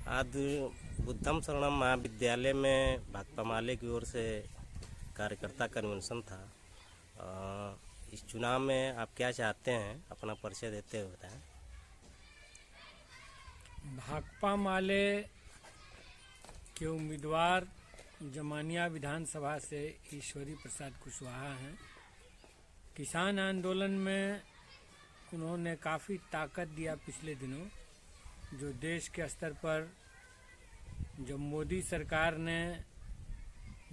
आज बुद्धम शरणम महाविद्यालय में भाकपा माले की ओर से कार्यकर्ता कन्वेंशन था। इस चुनाव में आप क्या चाहते हैं, अपना परिचय देते हुए बताएं। भाकपा माले के उम्मीदवार जमानिया विधानसभा से ईश्वरी प्रसाद कुशवाहा हैं। किसान आंदोलन में उन्होंने काफ़ी ताकत दिया पिछले दिनों, जो देश के स्तर पर जब मोदी सरकार ने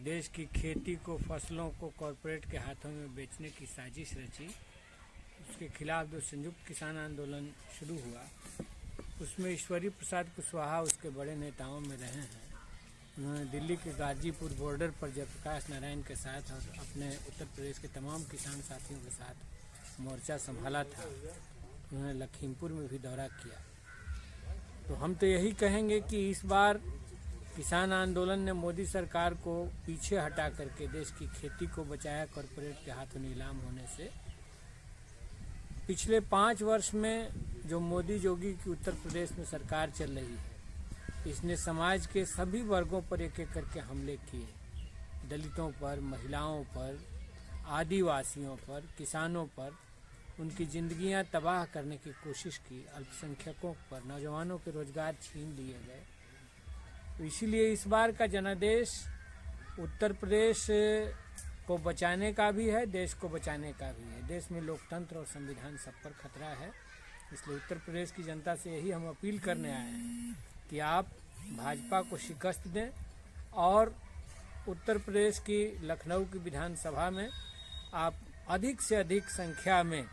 देश की खेती को, फसलों को कॉरपोरेट के हाथों में बेचने की साजिश रची, उसके खिलाफ जो संयुक्त किसान आंदोलन शुरू हुआ, उसमें ईश्वरी प्रसाद कुशवाहा उसके बड़े नेताओं में रहे हैं। उन्होंने दिल्ली के गाजीपुर बॉर्डर पर जयप्रकाश नारायण के साथ और अपने उत्तर प्रदेश के तमाम किसान साथियों के साथ मोर्चा संभाला था। उन्होंने लखीमपुर में भी दौरा किया। तो हम तो यही कहेंगे कि इस बार किसान आंदोलन ने मोदी सरकार को पीछे हटा करके देश की खेती को बचाया कॉरपोरेट के हाथों नीलाम होने से। पिछले 5 वर्ष में जो मोदी योगी की उत्तर प्रदेश में सरकार चल रही है, इसने समाज के सभी वर्गों पर एक एक करके हमले किए। दलितों पर, महिलाओं पर, आदिवासियों पर, किसानों पर उनकी जिंदगियां तबाह करने की कोशिश की। अल्पसंख्यकों पर, नौजवानों के रोजगार छीन लिए गए। तो इसीलिए इस बार का जनादेश उत्तर प्रदेश को बचाने का भी है, देश को बचाने का भी है। देश में लोकतंत्र और संविधान सब पर खतरा है। इसलिए उत्तर प्रदेश की जनता से यही हम अपील करने आए हैं कि आप भाजपा को शिकस्त दें और उत्तर प्रदेश की लखनऊ की विधानसभा में आप अधिक से अधिक संख्या में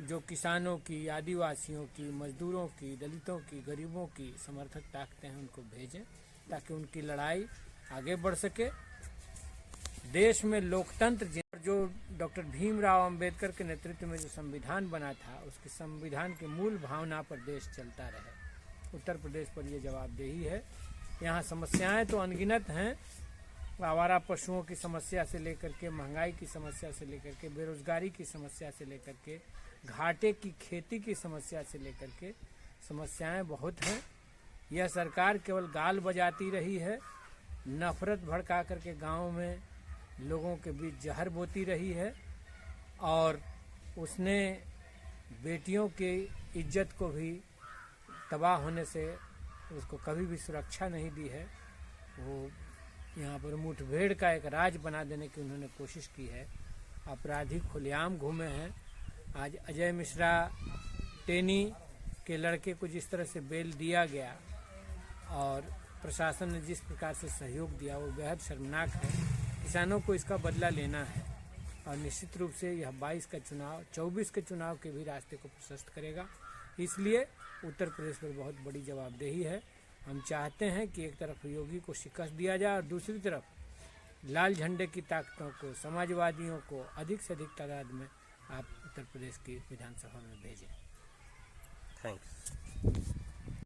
जो किसानों की, आदिवासियों की, मजदूरों की, दलितों की, गरीबों की समर्थक ताकतें हैं, उनको भेजें ताकि उनकी लड़ाई आगे बढ़ सके। देश में लोकतंत्र जो डॉक्टर भीमराव अंबेडकर के नेतृत्व में जो संविधान बना था, उसके संविधान के मूल भावना पर देश चलता रहे। उत्तर प्रदेश पर यह जवाबदेही है। यहाँ समस्याएं तो अनगिनत हैं। आवारा पशुओं की समस्या से लेकर के, महंगाई की समस्या से लेकर के, बेरोजगारी की समस्या से लेकर के, घाटे की खेती की समस्या से लेकर के समस्याएं बहुत हैं। यह सरकार केवल गाल बजाती रही है, नफरत भड़का करके गाँव में लोगों के बीच जहर बोती रही है और उसने बेटियों की इज्जत को भी तबाह होने से उसको कभी भी सुरक्षा नहीं दी है। वो यहाँ पर मुठभेड़ का एक राज बना देने की उन्होंने कोशिश की है। अपराधी खुलेआम घूमे हैं। आज अजय मिश्रा टेनी के लड़के को जिस तरह से बेल दिया गया और प्रशासन ने जिस प्रकार से सहयोग दिया, वो बेहद शर्मनाक है। किसानों को इसका बदला लेना है और निश्चित रूप से यह 22 का चुनाव, 24 के चुनाव के भी रास्ते को प्रशस्त करेगा। इसलिए उत्तर प्रदेश पर बहुत बड़ी जवाबदेही है। हम चाहते हैं कि एक तरफ योगी को शिकस्त दिया जाए और दूसरी तरफ लाल झंडे की ताकतों को, समाजवादियों को अधिक से अधिक तादाद में आप उत्तर प्रदेश की विधानसभा में भेजें। थैंक्स।